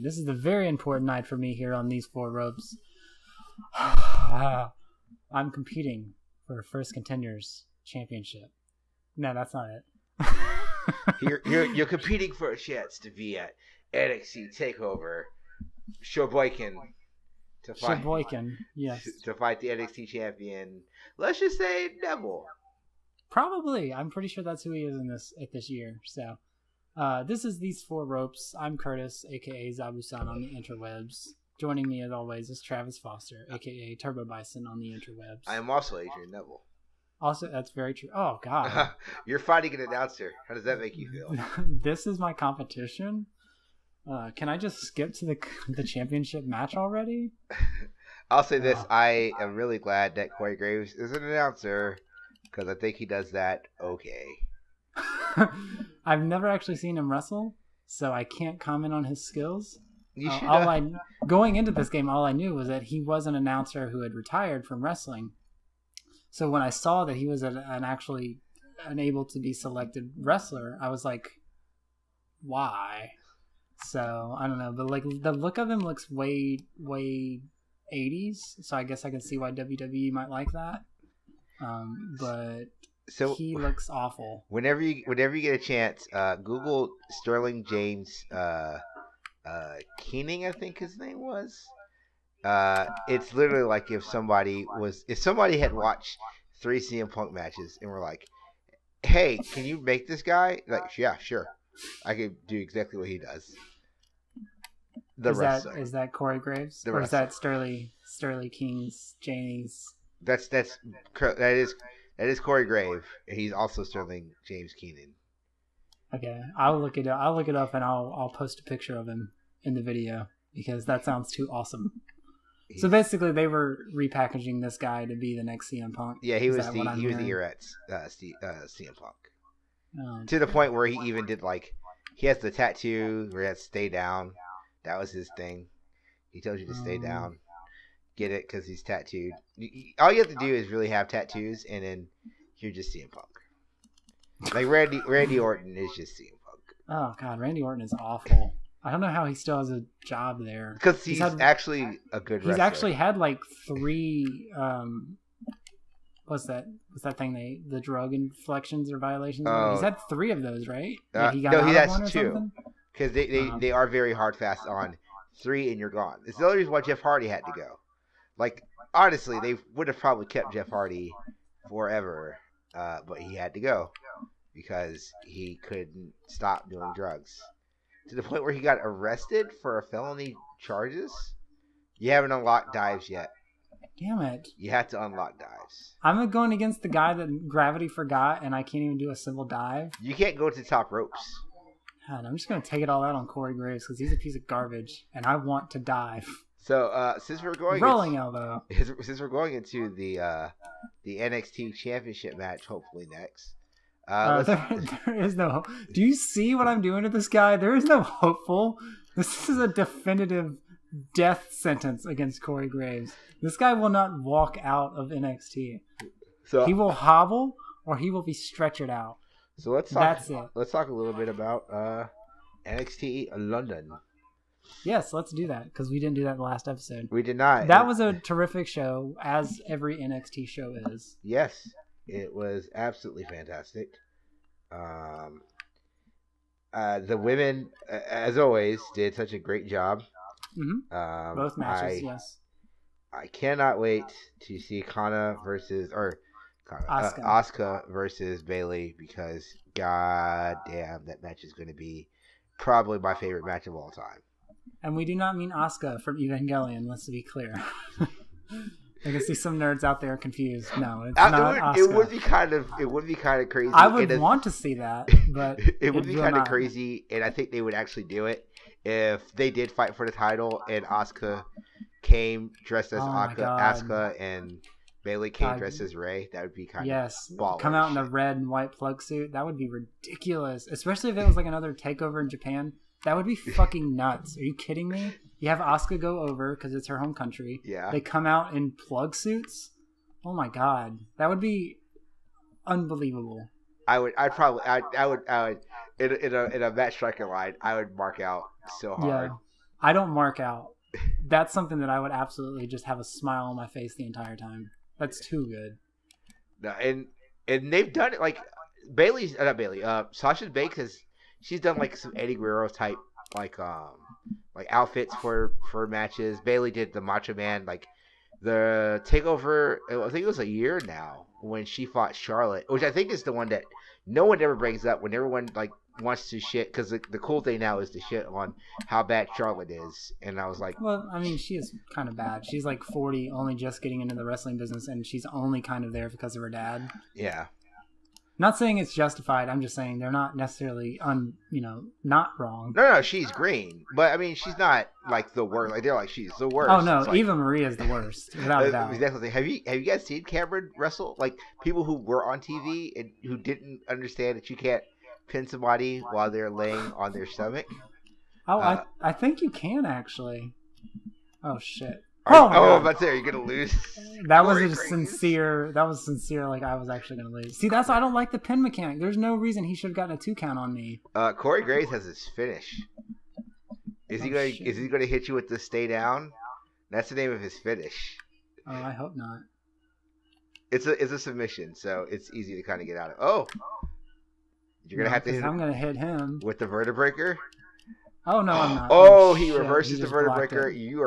This is a very important night for me here on these four ropes. I'm competing for First Contenders Championship. No, that's not it. You're competing for a chance to be at NXT Takeover Sheboygan to fight yes, to fight the NXT champion. Let's just say Neville. Probably. I'm pretty sure that's who he is at this year. So, this is These Four Ropes. I'm Curtis, aka Zabusan on the interwebs. Joining me as always is Travis Foster, aka Turbo Bison on the interwebs. I am also Adrian Neville. Also, that's very true. Oh God, you're fighting an announcer. How does that make you feel? This is my competition. Can I just skip to the championship match already? I'll say this: I am really glad that Corey Graves is an announcer because I think he does that okay. I've never actually seen him wrestle, so I can't comment on his skills. You should. Going into this game, all I knew was that he was an announcer who had retired from wrestling. So when I saw that he was an able to be selected wrestler, I was like, why? So I don't know, but like the look of him looks way 80s. So I guess I can see why WWE might like that. But he looks awful. Whenever you get a chance, Google Sterling James Keening, I think his name was. It's literally like if somebody had watched 3 CM Punk matches and were like, "Hey, can you make this guy?" Like, yeah, sure, I can do exactly what he does. Is that Corey Graves or is that Sterling King's Janie's? That is Corey Grave. He's also Sterling James Keenan. Okay, I'll look it up and I'll post a picture of him in the video because that sounds too awesome. So basically, they were repackaging this guy to be the next CM Punk. Yeah, he was the year at CM Punk. To the point where he even did he has the tattoo where he has to stay down. That was his thing. He tells you to stay down. Get it because he's tattooed. All you have to do is really have tattoos, and then you're just CM Punk. Like Randy Orton is just CM Punk. Oh God, Randy Orton is awful. I don't know how he still has a job there. Because he's actually a good wrestler. He's actually had 3. What's that thing? The drug inflections or violations. He's had 3 of those, right? He has 2. Because they are very hard fast on 3 and you're gone. It's the only reason why Jeff Hardy had to go. Honestly, they would have probably kept Jeff Hardy forever, but he had to go because he couldn't stop doing drugs. To the point where he got arrested for felony charges. You haven't unlocked dives yet. Damn it. You have to unlock dives. I'm going against the guy that gravity forgot, and I can't even do a single dive. You can't go to top ropes. God, I'm just going to take it all out on Corey Graves because he's a piece of garbage, and I want to dive. So since we're going elbow. Since we're going into the NXT Championship match, hopefully next. There is no hope. Do you see what I'm doing to this guy? There is no hopeful. This is a definitive death sentence against Corey Graves. This guy will not walk out of NXT. So he will hobble or he will be stretchered out. So let's talk a little bit about NXT London. Yes, let's do that because we didn't do that in the last episode. We did not. That was a terrific show, as every NXT show is. Yes. It was absolutely fantastic. The women, as always, did such a great job. Mm-hmm. Both matches, yes. I cannot wait to see Asuka versus Bayley because, god damn, that match is going to be probably my favorite match of all time. And we do not mean Asuka from Evangelion, let's be clear. I can see some nerds out there confused. No, it's not Asuka. It would be kind of crazy. I would want to see that, but it would be kind of crazy, and I think they would actually do it if they did fight for the title and Asuka came dressed as Asuka and Bayley came dressed as Rey. That would be kind of baller. Come out in a red and white plug suit. That would be ridiculous, especially if it was another takeover in Japan. That would be fucking nuts. Are you kidding me? You have Asuka go over because it's her home country. Yeah. They come out in plug suits. Oh my god, that would be unbelievable. I would in a match striker line. I would mark out so hard. I don't mark out. That's something that I would absolutely just have a smile on my face the entire time. That's too good. No, and they've done it like Bailey's not Bailey. Sasha Banks she's done like some Eddie Guerrero type like outfits for matches. Bailey did the Macho Man like the takeover. I think it was a year now when she fought Charlotte, which I think is the one that no one ever brings up when everyone like wants to shit, because the cool thing now is to shit on how bad Charlotte is. And I was like, well, I mean, she is kind of bad. She's like 40, only just getting into the wrestling business, and she's only kind of there because of her dad. Yeah. Not saying it's justified. I'm just saying they're not necessarily not wrong. No, she's green, but I mean, she's not like the worst. Like they're like she's the worst. Oh no, Eva Marie is the worst, without a doubt. Exactly. Have you guys seen Cameron wrestle? Like people who were on TV and who didn't understand that you can't pin somebody while they're laying on their stomach. Oh, I think you can actually. Oh shit. But there, you're gonna lose. That was sincere. That was sincere. Like I was actually gonna lose. See, that's why I don't like the pin mechanic. There's no reason he should have gotten a 2 count on me. Corey Graves has his finish. Is he gonna hit you with the stay down? That's the name of his finish. Oh, I hope not. It's a submission, so it's easy to kind of get out of. Oh, you're gonna have to hit. I'm gonna hit him with the vertebreaker. Oh no, I'm not. Oh, he reverses the vertebreaker. You.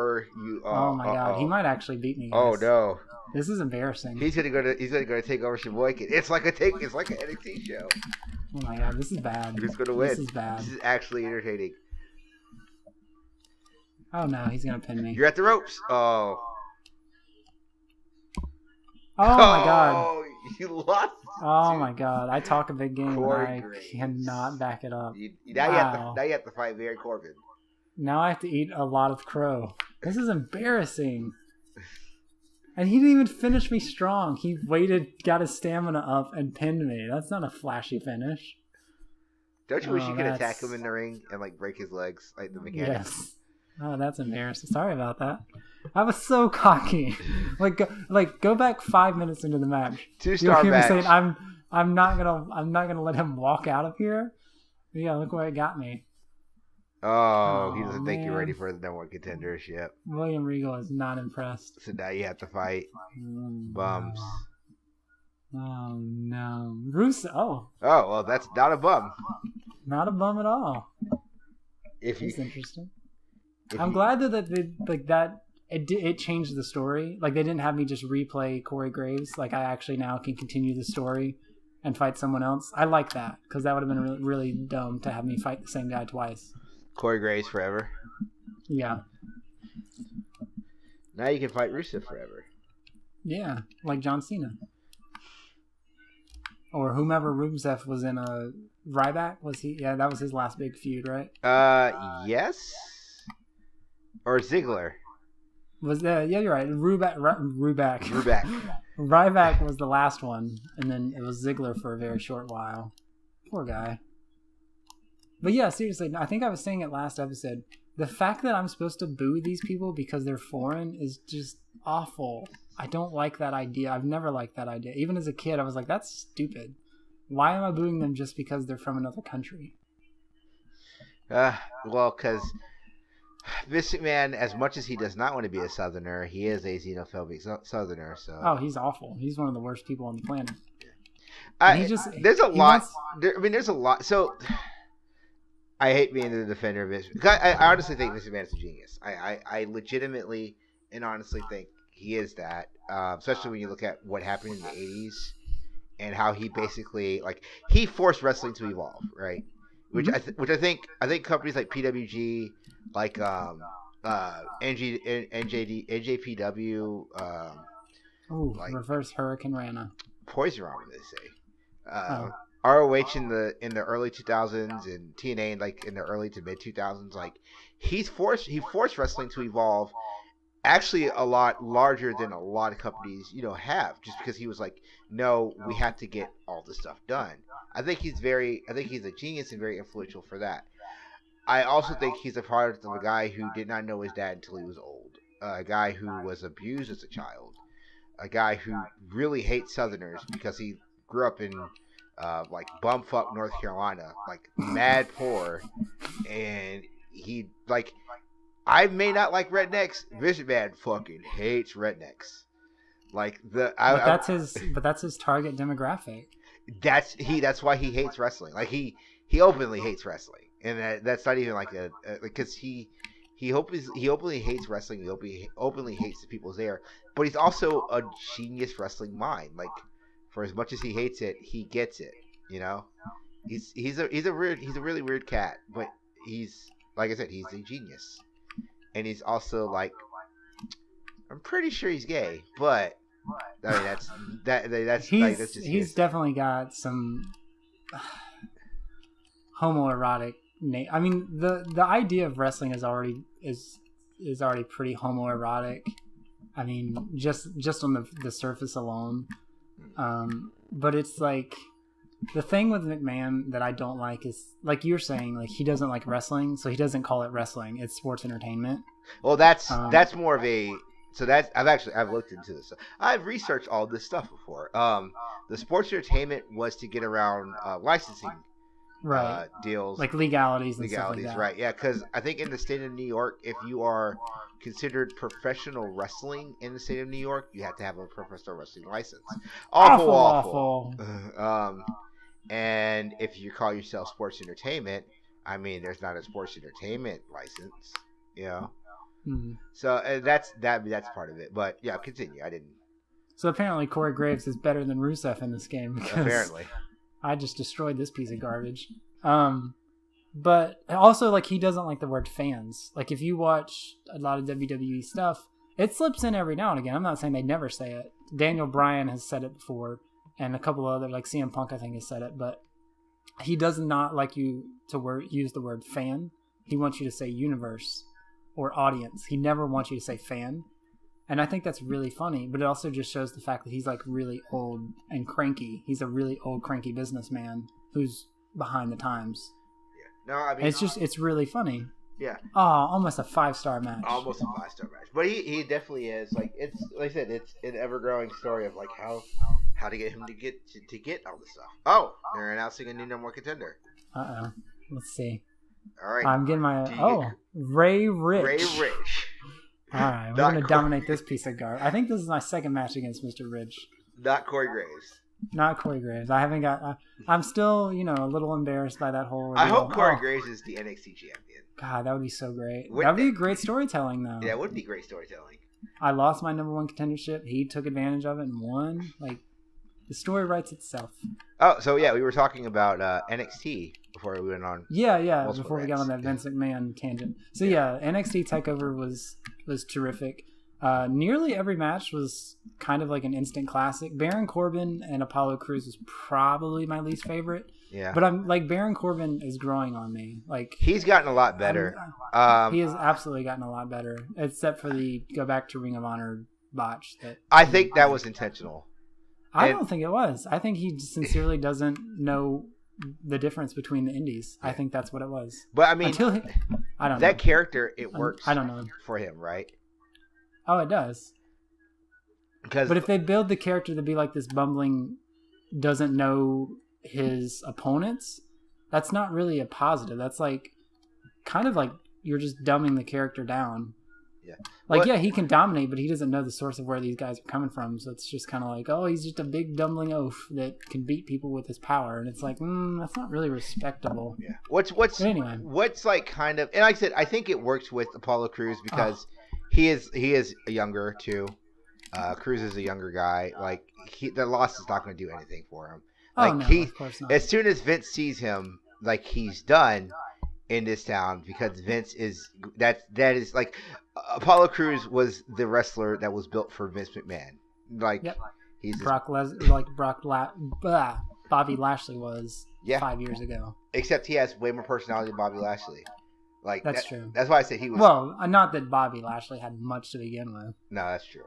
Oh my god, he might actually beat me. Oh no, this is embarrassing. He's gonna go to take over Sheboygan. It's like an NXT show. Oh my god, this is bad. Who's gonna win? This is bad. This is actually entertaining. Oh no, he's gonna pin me. You're at the ropes. Oh. Oh my god. Oh, you lost. Oh my god, I talk a big game Corey and I Graves. cannot back it up. Now you have to fight Baron Corbin. Now I have to eat a lot of crow. This is embarrassing. And he didn't even finish me strong. He waited, got his stamina up, and pinned me. That's not a flashy finish. Don't you wish you could attack him in the ring and like break his legs like the mechanic? Yes. Oh, that's embarrassing. Sorry about that. I was so cocky. Go back 5 minutes into the match. 2-star match. Saying, I'm not gonna let him walk out of here. Yeah, look where it got me. Oh, he doesn't think you're ready for the #1 contendership. William Regal is not impressed. So now you have to fight bums. Oh no, Rusev. Oh, well, that's not a bum. Not a bum at all. That's interesting. I'm glad that it changed the story. Like they didn't have me just replay Corey Graves. Like I actually now can continue the story and fight someone else. I like that because that would have been really, really dumb to have me fight the same guy twice. Corey Graves forever. Yeah. Now you can fight Rusev forever. Yeah, like John Cena. Or whomever Rusev was in a Ryback, was he? Yeah, that was his last big feud, right? Yes. Or Ziggler. Was that? Yeah, you're right. Ryback. Ryback was the last one, and then it was Ziggler for a very short while. Poor guy. But yeah, seriously, I think I was saying it last episode. The fact that I'm supposed to boo these people because they're foreign is just awful. I don't like that idea. I've never liked that idea. Even as a kid, I was like, that's stupid. Why am I booing them just because they're from another country? Well, because Vince McMahon, as much as he does not want to be a Southerner, he is a xenophobic Southerner. So. Oh, he's awful. He's one of the worst people on the planet. There's a lot. There's a lot. So, I hate being the defender of Vince. I honestly think Vince McMahon is a genius. I legitimately and honestly think he is that. Especially when you look at what happened in the 80s and how he basically he forced wrestling to evolve, right? Which I think companies like PWG, like NJPW, Reverse Hurricane Rana, Poison Rana, they say, ROH in the early 2000s and TNA in the early to mid 2000s, he forced wrestling to evolve. Actually, a lot larger than a lot of companies, have, just because he was like, no, we have to get all this stuff done. I think he's a genius and very influential for that. I also think he's a product of a guy who did not know his dad until he was old, a guy who was abused as a child, a guy who really hates Southerners because he grew up in bumfuck North Carolina, mad poor, and he I may not like rednecks. Vince McMahon fucking hates rednecks. Like but that's his target demographic. That's why he hates wrestling. Like he openly hates wrestling, and that's not even like because he openly hates wrestling. He openly hates the people there, but he's also a genius wrestling mind. Like for as much as he hates it, he gets it. You know, he's a really weird cat, but he's like I said, he's a genius, and he's also like I'm pretty sure he's gay, but. I mean that's just he's definitely got some homoerotic. I mean the idea of wrestling is already pretty homoerotic. I mean just on the surface alone. But it's like the thing with McMahon that I don't like is like you're saying, like he doesn't like wrestling, so he doesn't call it wrestling. It's sports entertainment. Well, that's more of a. So I've looked into this. I've researched all this stuff before. The sports entertainment was to get around licensing deals, like legalities, stuff like that. Right? Yeah, because I think in the state of New York, if you are considered professional wrestling in the state of New York, you have to have a professional wrestling license. Awful. And if you call yourself sports entertainment, I mean, there's not a sports entertainment license, you know. Mm-hmm. So that's part of it. But yeah, continue. I didn't. So apparently Corey Graves is better than Rusev in this game. Apparently. I just destroyed this piece of garbage. But also, like, he doesn't like the word fans. Like, if you watch a lot of WWE stuff, it slips in every now and again. I'm not saying they never say it. Daniel Bryan has said it before, and a couple other, like CM Punk, I think, has said it. But he does not like you to use the word fan. He wants you to say universe or audience. He never wants you to say fan. And I think that's really funny, but it also just shows the fact that he's like really old and cranky. He's a really old, cranky businessman who's behind the times. Yeah. No, I mean, it's really funny. Yeah. Oh, almost a 5-star match. Almost a 5-star match. But he definitely is. Like, it's like I said, it's an ever-growing story of like how to get him to get all this stuff. Oh, they're announcing a new number one contender. Let's see. All right. I'm getting my Ray Rich. Ray Rich. All right, we're going to dominate this piece of garbage. I think this is my second match against Mr. Rich. Not Corey Graves. Not Corey Graves. I haven't got. I'm still, a little embarrassed by that whole. I hope Corey Graves is the NXT champion. God, that would be so great. That would be great storytelling, though. Yeah, it would be great storytelling. I lost my number one contendership. He took advantage of it and won. Like, the story writes itself. Oh, so yeah, we were talking about NXT before we went on. Yeah, before we got on that Vince McMahon tangent. So yeah, NXT TakeOver was terrific. Nearly every match was kind of like an instant classic. Baron Corbin and Apollo Crews was probably my least favorite. Yeah. But I'm like, Baron Corbin is growing on me. Like, he's gotten a lot better. He has absolutely gotten a lot better, except for the go back to Ring of Honor botch. I think that was intentional. I don't think it was. I think he sincerely doesn't know the difference between the indies. I think that's what it was. But I mean, I don't know. That character, it works. I don't know for him, right? Oh, it does. But if they build the character to be like this bumbling, doesn't know his opponents, that's not really a positive. That's like kind of like you're just dumbing the character down. Yeah. Like, yeah, he can dominate, but he doesn't know the source of where these guys are coming from. So it's just kind of like, oh, he's just a big dumbling oaf that can beat people with his power. And it's like, that's not really respectable. Yeah. What's like kind of, and like I said, I think it works with Apollo Crews because he is younger too. Crews is a younger guy. Like, the loss is not going to do anything for him. Like, no, of course not. As soon as Vince sees him, like, he's done in this town because Vince is that is like Apollo Crews was the wrestler that was built for Vince McMahon. Like, he's Bobby Lashley was 5 years ago. Except he has way more personality than Bobby Lashley. Like, that's true. That's why I said he was. Well, not that Bobby Lashley had much to begin with. No, that's true.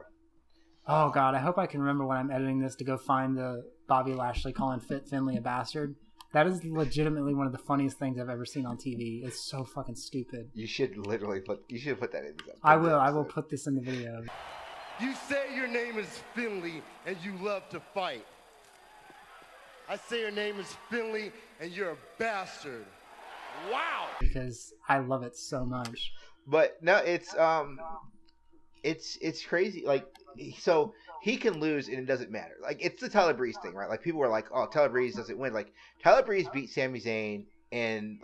Oh God, I hope I can remember when I'm editing this to go find the Bobby Lashley calling Fit Finlay a bastard. That is legitimately one of the funniest things I've ever seen on TV. It's so fucking stupid. You should put that in. I will put this in the video. You say your name is Finlay and you love to fight. I say your name is Finlay and you're a bastard. Wow. Because I love it so much. But no, it's crazy. Like, so he can lose and it doesn't matter. Like, it's the Tyler Breeze thing, right? Like, people were like, "Oh, Tyler Breeze doesn't win." Like, Tyler Breeze beat Sami Zayn in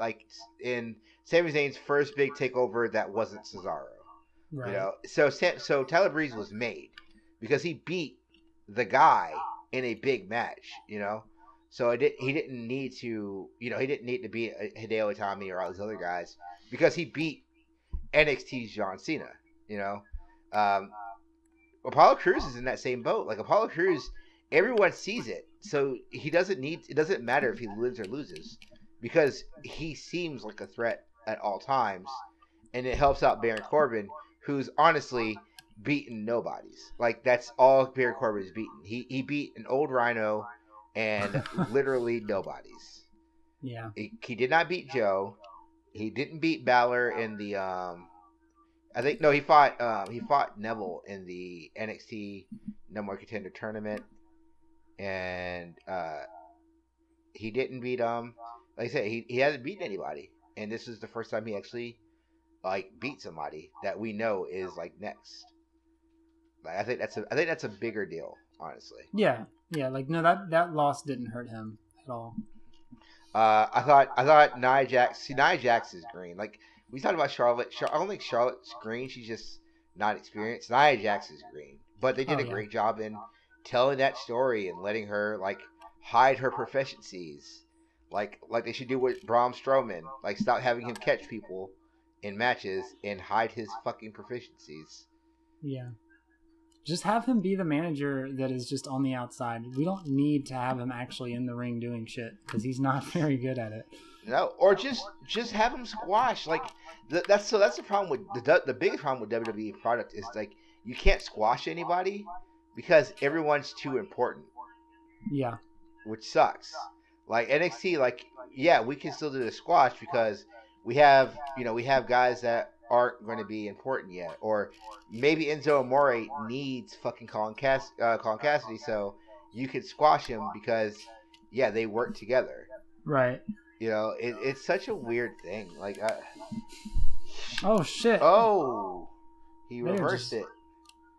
Sami Zayn's first big takeover that wasn't Cesaro. Right. You know, so Tyler Breeze was made because he beat the guy in a big match. You know, so he didn't need to. You know, he didn't need to beat Hideo Itami or all these other guys because he beat NXT's John Cena. You know, Apollo Crews is in that same boat. Like, Apollo Crews, everyone sees it, so it doesn't matter if he wins or loses because he seems like a threat at all times, and it helps out Baron Corbin, who's honestly beaten nobodies. Like, that's all Baron Corbin has beaten. He beat an old Rhino and literally nobodies. Yeah. He did not beat Joe. He didn't beat Balor in the I think no, he fought Neville in the NXT No More Contender tournament, and he didn't beat like I said, he hasn't beaten anybody, and this is the first time he actually like beat somebody that we know is like next. Like, I think that's a bigger deal, honestly. Yeah. Like, no, that loss didn't hurt him at all. I thought Nia Jax is green. Like, we talked about Charlotte. I don't think Charlotte's green. She's just not experienced. Nia Jax is green, but they did a great job in telling that story and letting her like hide her proficiencies, like they should do with Braun Strowman. Like, stop having him catch people in matches and hide his fucking proficiencies. Yeah. Just have him be the manager that is just on the outside. We don't need to have him actually in the ring doing shit because he's not very good at it. No, or just have him squash. Like, that's the problem with the biggest problem with WWE product is like you can't squash anybody because everyone's too important. Yeah, which sucks. Like, NXT, like, yeah, we can still do the squash because we have guys that aren't going to be important yet, or maybe Enzo Amore needs fucking Colin Cassidy, so you could squash him because they work together. Right. You know, it's such a weird thing. Like, oh shit! Oh, he reversed it.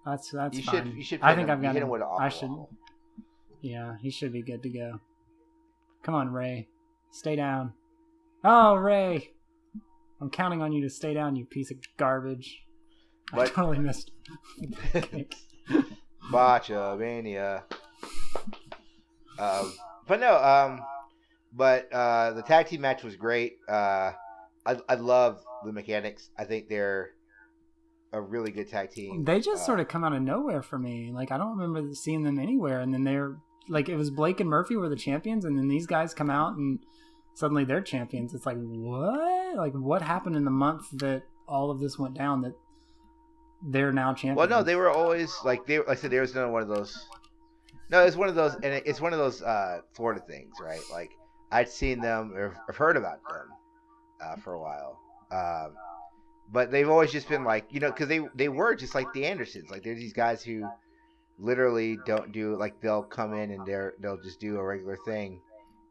That's you fine. You should. I think I've got him him. with an I should. Yeah, he should be good to go. Come on, Ray, stay down. Oh, Ray, I'm counting on you to stay down, you piece of garbage. I totally missed. Botchamania. But no. But the tag team match was great. I love the Mechanics. I think they're a really good tag team. They just sort of come out of nowhere for me. Like, I don't remember seeing them anywhere, and then they're like, it was Blake and Murphy were the champions, and then these guys come out and suddenly they're champions. It's like, what? Like, what happened in the month that all of this went down that they're now champions? Well, no, they were always like I said, there was none one of those. No, it's one of those, and it's one of those Florida things, right? Like, I'd seen them or I've heard about them for a while, but they've always just been like, because they were just like the Andersons. Like, there's these guys who literally don't do, like, they'll come in and they'll just do a regular thing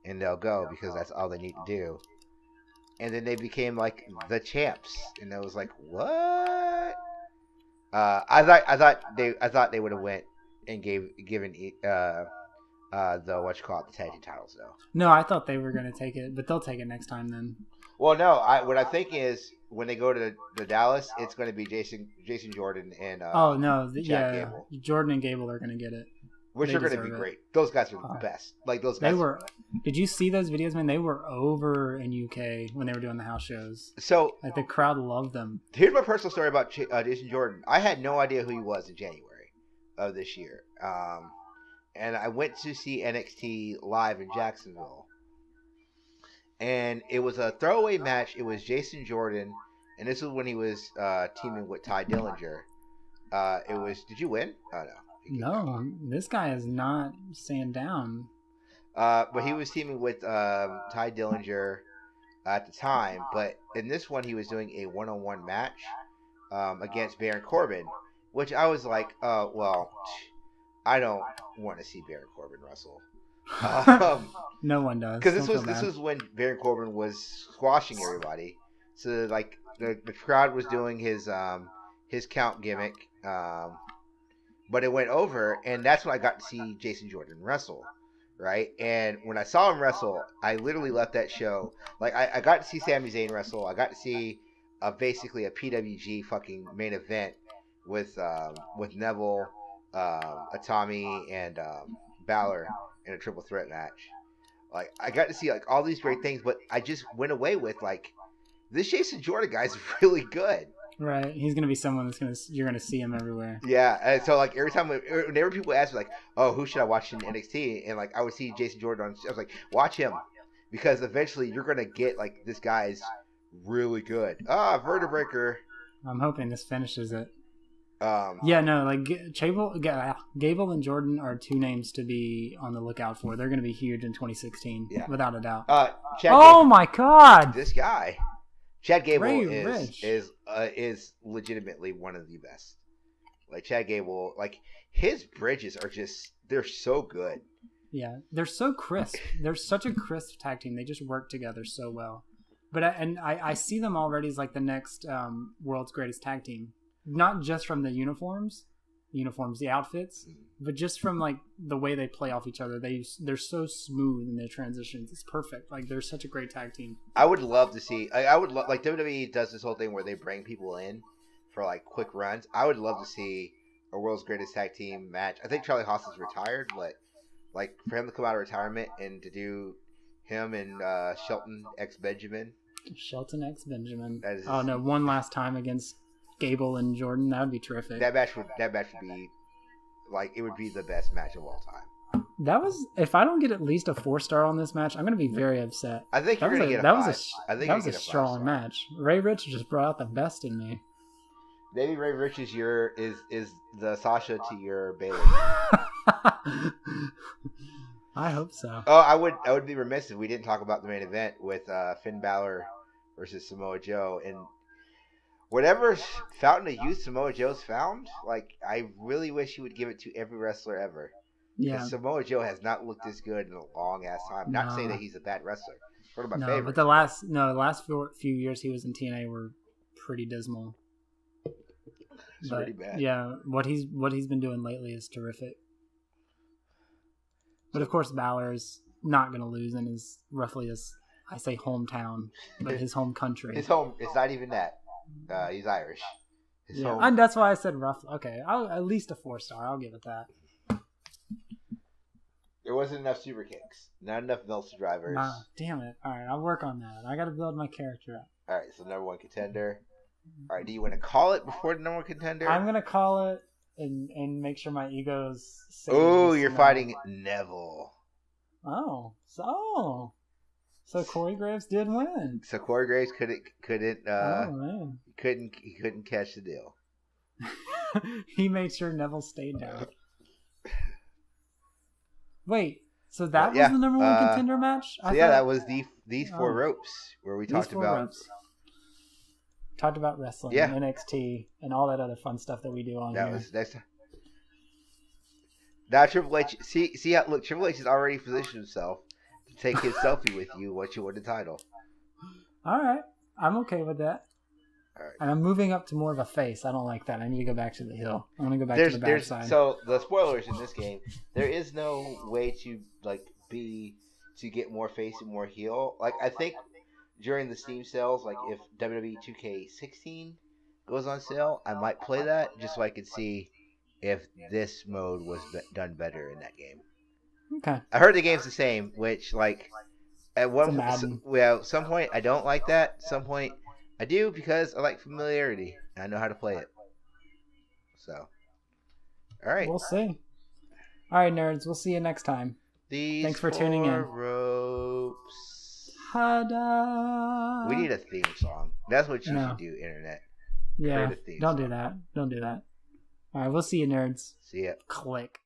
and they'll go because that's all they need to do. And then they became like the champs, and I was like, what? I thought they would have went and given the the tag team titles though. No, I thought they were gonna take it, but they'll take it next time then. Well, no, what I think is when they go to Dallas, it's going to be Jason Jordan and Gable. Jordan and Gable are gonna get it, which are going to be great. Those guys are the best. Like, those guys. They were. Did you see those videos, man? They were over in UK when they were doing the house shows. So, like, the crowd loved them. Here's my personal story about Jason Jordan. I had no idea who he was in January of this year. And I went to see NXT live in Jacksonville. And it was a throwaway match. It was Jason Jordan, and this was when he was teaming with Ty Dillinger. Did you win? Oh, no. No, this guy is not staying down. But he was teaming with Ty Dillinger at the time. But in this one, he was doing a one-on-one match against Baron Corbin, which I was like, well, I don't want to see Baron Corbin wrestle. No one does. Because this was when Baron Corbin was squashing everybody. So like the crowd was doing his count gimmick, but it went over, and that's when I got to see Jason Jordan wrestle, right? And when I saw him wrestle, I literally left that show like I got to see Sami Zayn wrestle. I got to see basically a PWG fucking main event with Neville, Tommy, and Balor in a triple threat match. Like I got to see like all these great things, but I just went away with like this Jason Jordan guy's really good. Right, he's gonna be someone you're gonna see him everywhere. Yeah, and so like every time whenever people ask me like, oh, who should I watch in NXT, and like I would see Jason Jordan on, I was like, watch him, because eventually you're gonna get like this guy's really good. Vertebreaker. I'm hoping this finishes it. Yeah, no, like Gable and Jordan are two names to be on the lookout for. They're going to be huge in 2016, without a doubt. My God, this guy, Chad Gable is legitimately one of the best. Like Chad Gable, like his bridges are they're so good. Yeah, they're so crisp. They're such a crisp tag team. They just work together so well. But I see them already as like the next world's greatest tag team. Not just from the uniforms, the outfits, but just from like the way they play off each other. They're so smooth in their transitions. It's perfect. Like they're such a great tag team. I would love to see. I would like WWE does this whole thing where they bring people in for like quick runs. I would love to see a world's greatest tag team match. I think Charlie Haas is retired, but like for him to come out of retirement and to do him and Shelton X Benjamin. Oh no! One last time against Gable and Jordan, that would be terrific. That match would be like it would be the best match of all time. That was if I don't get at least a 4-star on this match, I'm going to be very upset. I think you're going to get a 5. That was a strong match. Ray Rich just brought out the best in me. Maybe Ray Rich is the Sasha to your Bayley. I hope so. Oh, I would be remiss if we didn't talk about the main event with Finn Balor versus Samoa Joe. And whatever fountain of youth Samoa Joe's found, like I really wish he would give it to every wrestler ever. Yeah, Samoa Joe has not looked this good in a long ass time. Not saying that he's a bad wrestler. One of my favorites. But the last few years he was in TNA were pretty dismal. It's pretty bad. Yeah, what he's been doing lately is terrific. But of course, Balor is not going to lose in his roughly his, I say hometown, but his home country. His home. It's not even that. He's Irish. And that's why I said rough. Okay, at least a 4-star. I'll give it that. There wasn't enough super kicks. Not enough Meltzer drivers. Damn it. All right, I'll work on that. I got to build my character up. All right, so number 1 contender. All right, do you want to call it before the number 1 contender? I'm going to call it and make sure my ego's safe. Oh, you're fighting Neville. Oh, so Corey Graves did win. So Corey Graves couldn't catch the deal. He made sure Neville stayed down. Wait, so that was the number 1 contender match? That was these 4 ropes where we talked about wrestling, and NXT, and all that other fun stuff that we do on here. Now Triple H, see how Triple H has already positioned himself to take his selfie with you once you win the title. All right, I'm okay with that. All right. And I'm moving up to more of a face. I don't like that. I need to go back to the heel. I want to go back to the backside. So the spoilers in this game, there is no way to get more face and more heel. Like I think during the Steam sales, like if WWE 2K16 goes on sale, I might play that just so I could see if this mode was done better in that game. Okay. I heard the game's the same, which like at some point I don't like that. Some point I do because I like familiarity and I know how to play it. So, all right. We'll see. All right, nerds. We'll see you next time. Thanks for tuning in. Ropes. Hada. We need a theme song. That's what you should do, Internet. Yeah. Don't do that. All right. We'll see you, nerds. See ya. Click.